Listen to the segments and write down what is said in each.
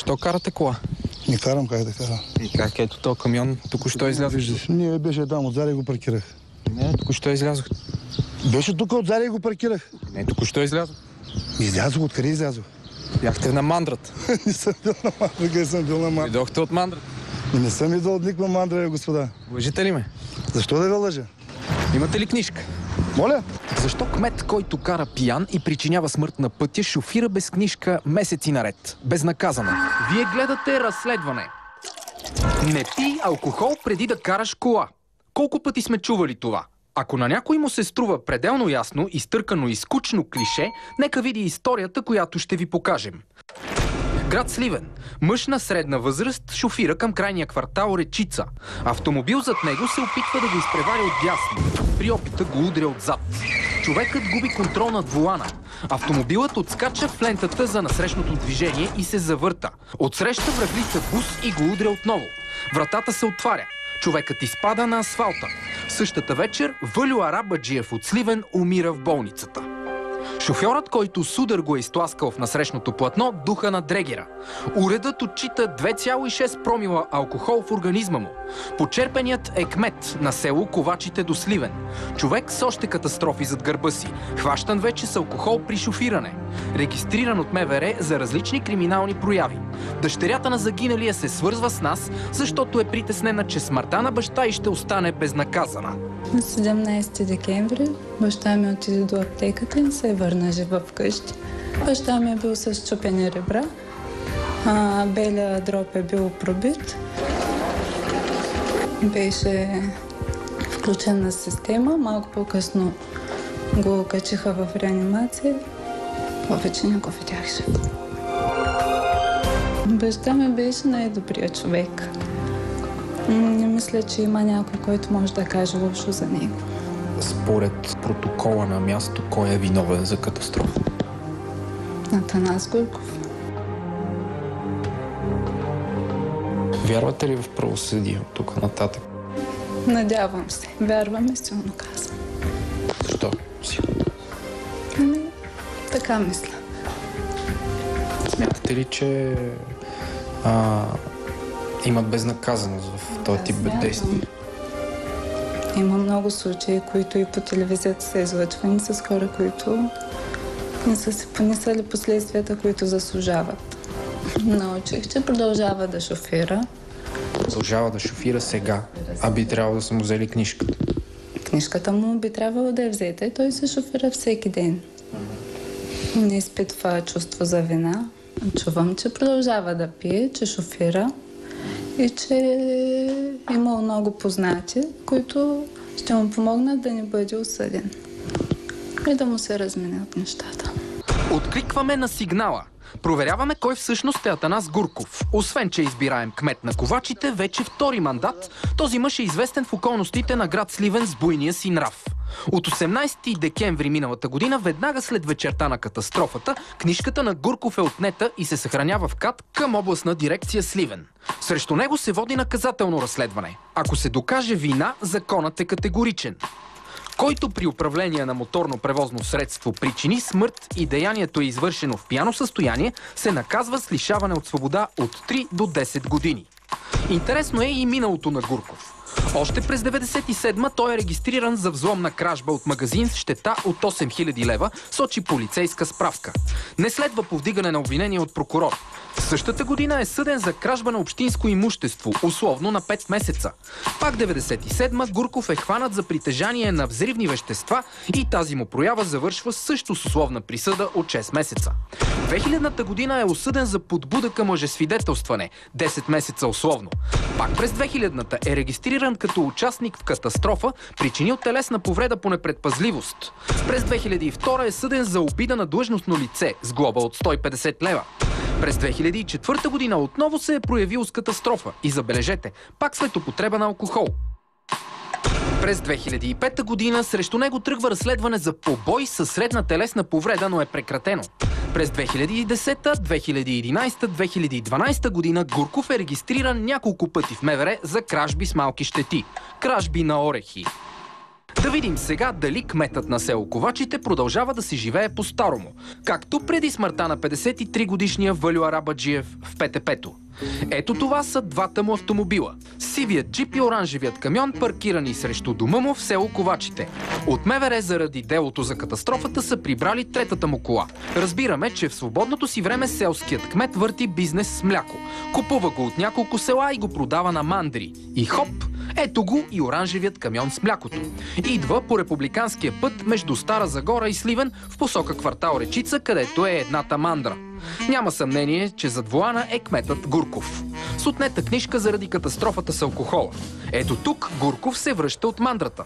Защо карате кола? Не карам, как да карам. И как ето този камион току-що излязох? Виждаш, не, беше там отзади и го паркирах. Не, току-що излязох. Беше тук отзади и го паркирах. Не, току-що излязох. Излязох, откъде излязох? Бяхте на мандрата. Не съм бил на мандра, къде съм бил на мандра. Идохте от мандрата. Не съм идвал от никаква мандра, господа. Лъжите ли ме? Защо да ви лъжа? Имате ли книжка? Моля? Защо кмет, който кара пиян и причинява смърт на пътя, шофира без книжка месеци наред? Безнаказано. Вие гледате разследване. Не пий алкохол преди да караш кола. Колко пъти сме чували това? Ако на някой му се струва пределно ясно, изтъркано и скучно клише, нека види историята, която ще ви покажем. Град Сливен. Мъж на средна възраст шофира към крайния квартал Речица. Автомобил зад него се опитва да го изпревари отдясно. При опита го удря отзад. Човекът губи контрол над волана. Автомобилът отскача в лентата за насрещното движение и се завърта. Отсреща връхлица бус и го удря отново. Вратата се отваря. Човекът изпада на асфалта. Същата вечер Вълю Арабаджиев от Сливен умира в болницата. Шофьорът, който с удар го е изтласкал в насрещното платно, духа на дрегера. Уредът отчита 2,6 промила алкохол в организма му. Почерпеният е кмет на село Ковачите до Сливен. Човек с още катастрофи зад гърба си. Хващан вече с алкохол при шофиране. Регистриран от МВР за различни криминални прояви. Дъщерята на загиналия се свързва с нас, защото е притеснена, че смъртта на баща й ще остане безнаказана. На 17 декември баща ми отиде до аптеката и се върна жива вкъщи. Баща ми е бил с счупени ребра, белия дроб е бил пробит, беше включена система, малко по-късно го качиха в реанимация, повече не го видях жив. Баща ми беше най-добрият човек. Не мисля, че има някой, който може да каже лошо за него. Според протокола на място, кой е виновен за катастрофа? Атанас Горков. Вярвате ли в правосъдие от тук нататък? Надявам се. Вярваме, силно казвам. Защо? Така мисля. Смятате ли, че имат безнаказаност в този тип действия? Има много случаи, които и по телевизията са излъчвани с хора, които не са се понесали последствията, които заслужават. Научих, че продължава да шофира. Продължава да шофира сега, а би трябвало да са му взели книжката. Книжката му би трябвало да е взета и той се шофира всеки ден. Не изпитва чувство за вина. Чувам, че продължава да пие, че шофира и че има много познати, които ще му помогнат да не бъде осъден и да му се размине от нещата. Откликваме на сигнала. Проверяваме кой всъщност е Атанас Горков. Освен, че избираем кмет на Ковачите, вече втори мандат, този мъж е известен в околностите на град Сливен с буйния си нрав. От 18 декември миналата година, веднага след вечерта на катастрофата, книжката на Горков е отнета и се съхранява в КАТ към областна дирекция Сливен. Срещу него се води наказателно разследване. Ако се докаже вина, законът е категоричен. Който при управление на моторно превозно средство причини смърт и деянието е извършено в пияно състояние, се наказва с лишаване от свобода от 3 до 10 години. Интересно е и миналото на Горков. Още през 1997 той е регистриран за взломна кражба от магазин с щета от 8000 лева, сочи полицейска справка. Не следва повдигане на обвинение от прокурор. Същата година е съден за кражба на общинско имущество, условно на 5 месеца. Пак 1997 Горков е хванат за притежание на взривни вещества и тази му проява завършва също с условна присъда от 6 месеца. 2000-та година е осъден за подбуда към лъжесвидетелстване, 10 месеца условно. Пак през 2000-та е регистриран като участник в катастрофа, причинил телесна повреда по непредпазливост. През 2002 е съден за обида на длъжностно лице с глоба от 150 лева. През 2004 година отново се е проявил с катастрофа и забележете, пак след употреба на алкохол. През 2005 година срещу него тръгва разследване за побой със средна телесна повреда, но е прекратено. През 2010, 2011, 2012 година Горков е регистриран няколко пъти в МВР за кражби с малки щети. Кражби на орехи. Да видим сега дали кметът на село Ковачите продължава да си живее по-старому, както преди смъртта на 53-годишния Валю Арабаджиев в ПТП-то. Ето това са двата му автомобила. Сивият джип и оранжевият камион, паркирани срещу дома му в село Ковачите. От МВР заради делото за катастрофата са прибрали третата му кола. Разбираме, че в свободното си време селският кмет върти бизнес с мляко. Купува го от няколко села и го продава на мандри. И хоп! Ето го и оранжевият камион с млякото. Идва по републиканския път между Стара Загора и Сливен в посока квартал Речица, където е едната мандра. Няма съмнение, че зад волана е кметът Гурков. С отнета книжка заради катастрофата с алкохола. Ето тук Гурков се връща от мандрата.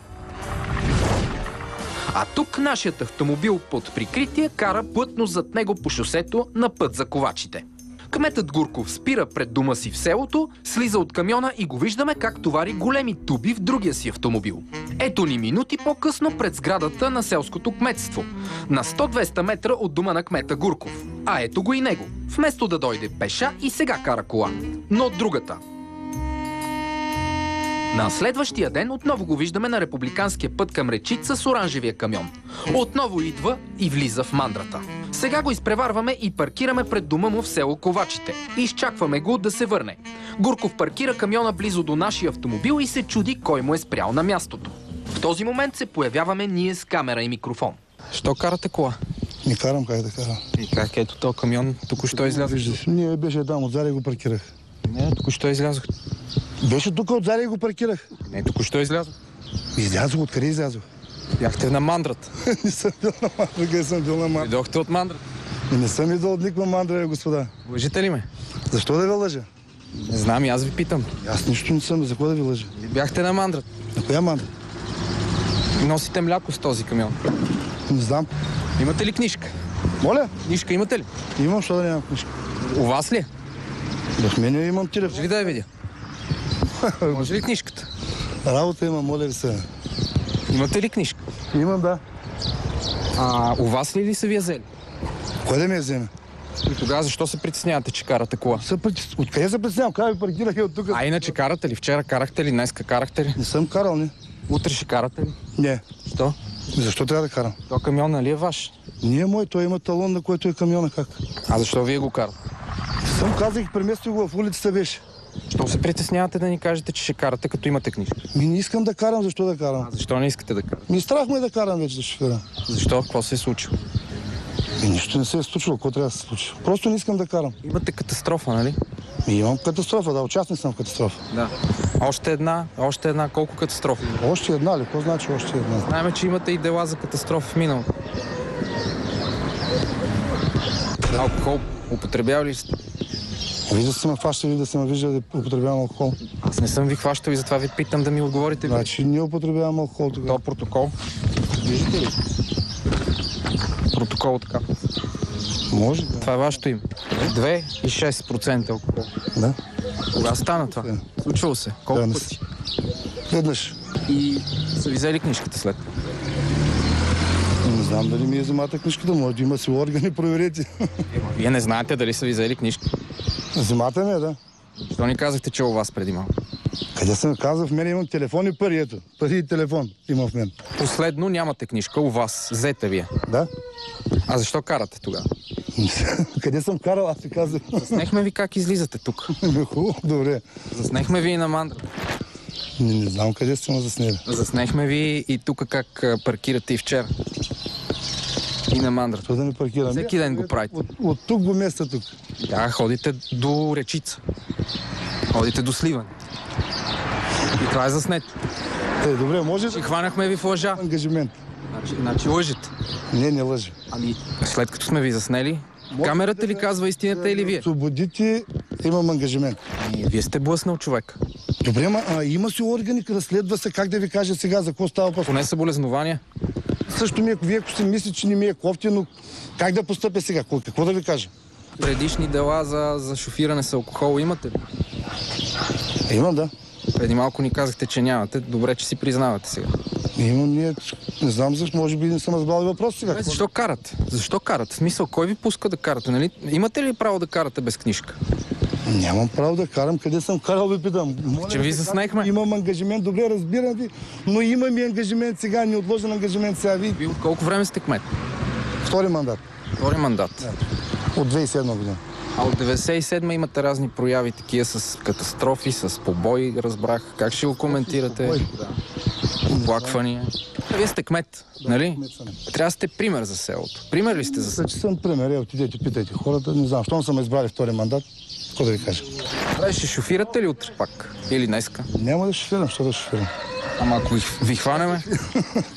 А тук нашият автомобил под прикритие кара плътно зад него по шосето на път за Ковачите. Кметът Гурков спира пред дома си в селото, слиза от камиона и го виждаме как товари големи туби в другия си автомобил. Ето ни минути по-късно пред сградата на селското кметство, на 100-200 метра от дома на кмета Гурков. А ето го и него. Вместо да дойде пеша и сега кара кола. Но другата. На следващия ден отново го виждаме на републиканския път към Речица с оранжевия камион. Отново идва и влиза в мандрата. Сега го изпреварваме и паркираме пред дома му в село Ковачите. Изчакваме го да се върне. Гурков паркира камиона близо до нашия автомобил и се чуди кой му е спрял на мястото. В този момент се появяваме ние с камера и микрофон. Що карате кола? Не карам, как да карам. И как ето този камион току-що излязох? Виждаш, ние беше там, отзади го паркирах. Не, току-що излязох. Беше тук, отзади го паркирах. Не, току-що излязох. Излязох, откъде излязох? Бяхте на мандрата. Не съм бил на мандра, къде съм бил на мандра. Дойдохте от мандрата. Не съм идвал от никаква мандра, господа. Лъжите ли ме? Защо да ви лъжа? Не знам, и аз ви питам. Аз нищо не съм, за какво да ви лъжа? Бяхте на мандрата. На коя мандра? Носите мляко с този камион. Не знам. Имате ли книжка? Моля? Книжка имате ли? Имам, що да нямам книжка. У вас ли е? В мене имам Може телефон. ли да я видя? Може ли книжката? Работа имам, моля ви се. Имате ли книжка? Имам, да. У вас ли са ви я взели? Кой да ми я вземе? И тогава защо се притеснявате, че карате кола? Откъде се притеснявам? Как ви паркирах от тук? А иначе карате ли? Вчера карахте ли? Днеска карахте ли? Не съм карал, не. Утре ще карате ли? Не. Що? Защо трябва да карам? То камион нали е ваш? Не е мой, той има талон, на който е камиона, как? А защо вие го карате? Съм казах, преместих го в улицата беше. Що се притеснявате да ни кажете, че ще карате, като имате книжка? Не искам да карам, защо да карам? Защо не искате да карате? Страх ме да карам вече за шофера. Защо? Какво се е случило? Нищо не се е случило, какво трябва да се случи? Просто не искам да карам. Имате катастрофа, нали? Имам катастрофа, да, участник съм в катастрофа. Да. Още една. Колко катастрофи? Още една ли? Какво значи още една? Знаем, че имате и дела за катастрофа в миналото. Алкохол употребял ли сте? Вие да се ме хващали, да се ме вижда да употребявам алкохол. Аз не съм ви хващал и затова ви питам да ми отговорите. Значи не употребявам алкохол тогава. То протокол. Виждате ли? Протокол така. Може, да. Това е вашето име. 2,6% алкохол. Да. Кога стана това? Случвало се. Колко Да, пъти? Веднъж. И са ви взели книжката след? Не знам дали ми е вземата книжката, може да има си органи, проверете. Вие не знаете дали са ви взели книжка. Вземата ми е, да. Защо ни казахте, че е у вас преди малко? Къде съм казал, в мен имам телефон и пари, ето. Пари и телефон имам в мен. Последно нямате книжка у вас. Взете ви я. Да? А защо карате тогава? Къде съм карал, аз ти казвам. Заснехме ви как излизате тук. Хубаво, добре. Заснехме ви и на мандра. Не знам къде сте ме заснели. Заснехме ви и тук как паркирате и вчера. И на мандра. Това да ми паркирам. Всеки ден го правите. От тук го места тук. Да, ходите до Речица. Ходите до Сливен. И това е заснето. Добре, може И хванахме ви в лъжа. ангажимент. Значи лъжите. Не лъжа. Ами, след като сме ви заснели, камерата ли казва истината или вие? Освободите, имам ангажимент. Ами, вие сте блъснал човек. Добре, има си органи, разследва се, как да ви кажа сега, за какво става въпрос. Поне съболезнования. Също вие, ако си мислите, че не ми е кофтино, как да постъпя сега? Какво да ви кажа? Предишни дела за шофиране с алкохол имате ли? Имам, да. Преди малко ни казахте, че нямате. Добре, че си признавате сега. Имам, не знам защо, може би не съм разбрал въпрос сега. Защо карате? Защо карате? В смисъл, кой ви пуска да карате, нали? Имате ли право да карате без книжка? Нямам право да карам. Къде съм карал, ви питам. Че ви заснехме. Имам ангажимент, добре, разбирам ви, но имам и ангажимент сега, неотложен ангажимент сега. Вие от колко време сте кмет? Втори мандат. Втори мандат. От 2007 година. А от 97 имате разни прояви, такива с катастрофи, с побои, разбрах. Как ще го коментирате? Да. Оплаквания. Вие сте кмет, нали? Трябва да сте пример за селото. Пример ли сте за селото? Че съм пример, отидете, питайте хората. Не знам, щом съм избрали втори мандат, какво да ви кажа? Ще шофирате ли утре пак? Или днеска? Няма да шофирам, що да шофирам? Ама ако ви хванеме,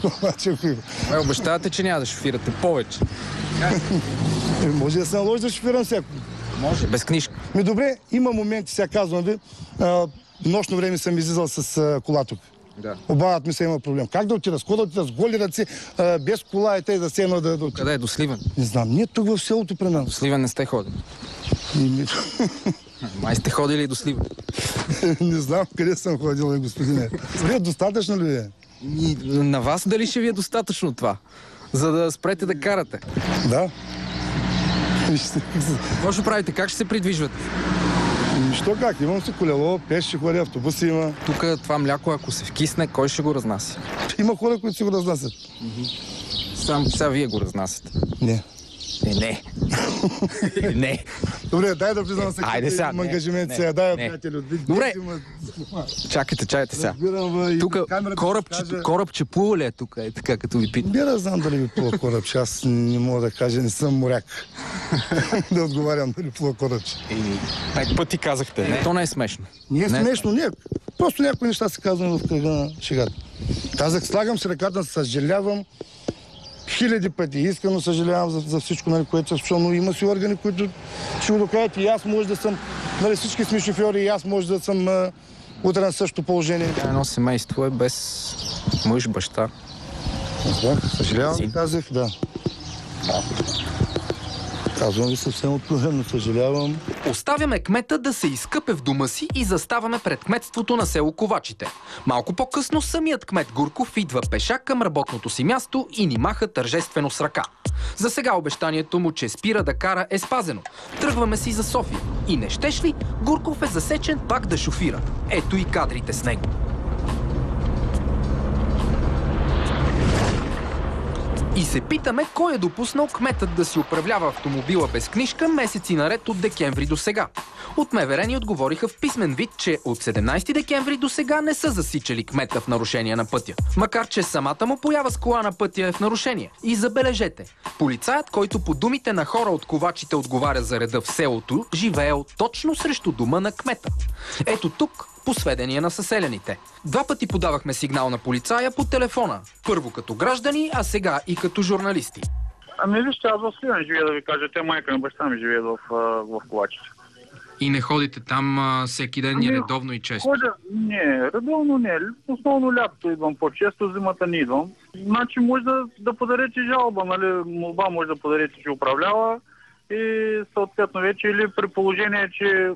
Обаче, обещавате, че няма да шофирате повече. може да се наложи да шофирам всяко. Може. Без книжка. Добре, има моменти, сега казвам ви, нощно време съм излизал с кола тук. Да. Обадът ми се има проблем. Как да отида? С кола да отида? С голи ръце, без кола и тъй да седна да отида. Къде е? До Сливен? Не знам, ние тук в селото при До нас. Сливен не сте ходили. Май сте ходили и до Сливен. Не знам къде съм ходил, господине. Добре, достатъчно ли е? На вас дали ще ви е достатъчно това? За да спрете да карате? Да. Какво ще правите? Как ще се придвижвате? Що как? Имам си колело, пеш ще ходя, автобуси има. Тук това мляко, ако се вкисне, кой ще го разнася? Има хора, които си го разнасят. Само сега вие го разнасяте. Не. Не. Не. Добре, дай да влизам сега. Айде сега. Имам ангажимент сега. Дай, приятели. Добре. Чакайте сега. Тук корабче плува ли е тук? Е така, като ви питам. Не знам дали ви плува корабче. Аз не мога да кажа, не съм моряк. Да отговарям дали плува корабче. 5 пъти казахте. Не. То не е смешно. Не е смешно, не. Просто някои неща се казвам в кръга на шегата. Казах, слагам си ръката, съжалявам. Хиляди пъти. Искрено съжалявам за всичко, нали, което се случва, но има си органи, които ще го докажат и аз може да съм, нали, всички сме шофьори и аз може да съм утре на същото положение. Едно семейство е без мъж, баща. Съжалявам, казах, да. Казвам ви съвсем откровено, съжалявам. Оставяме кмета да се изкъпе в дома си и заставаме пред кметството на село Ковачите. Малко по-късно самият кмет Гурков идва пеша към работното си място и ни маха тържествено с ръка. За сега обещанието му, че спира да кара, е спазено. Тръгваме си за София. И не щеш ли, Гурков е засечен пак да шофира. Ето и кадрите с него. И се питаме кой е допуснал кметът да си управлява автомобила без книжка месеци наред от декември до сега. От МВР ни отговориха в писмен вид, че от 17 декември до сега не са засичали кмета в нарушение на пътя. Макар че самата му поява с кола на пътя е в нарушение. И забележете, полицаят, който по думите на хора от Ковачите отговаря за реда в селото, живеел точно срещу дома на кмета. Ето тук по сведения на съселените. 2 пъти подавахме сигнал на полицая по телефона. Първо като граждани, а сега и като журналисти. Ами вижте, аз в Сливен живея, да ви кажа. Те майка ми, баща ми живеят в Ковачите. И не ходите там всеки ден и редовно и често? Не, редовно не. Основно лятото идвам по-често, зимата не идвам. Значи може да подарете жалба, нали, молба може да подарете, че управлява и съответно вече или при положение, че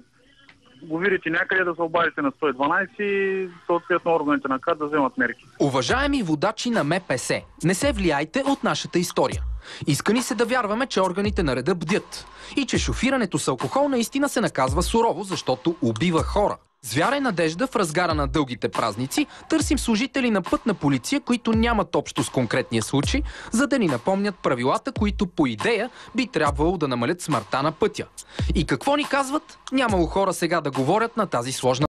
го видите някъде, да се обадите на 112 и съответно органите на КАТ да вземат мерки. Уважаеми водачи на МПС, не се влияйте от нашата история. Иска ни се да вярваме, че органите на реда бдят и че шофирането с алкохол наистина се наказва сурово, защото убива хора. С вяра и надежда в разгара на дългите празници търсим служители на пътна полиция, които нямат общо с конкретния случай, за да ни напомнят правилата, които по идея би трябвало да намалят смъртта на пътя. И какво ни казват? Нямало хора сега да говорят на тази сложна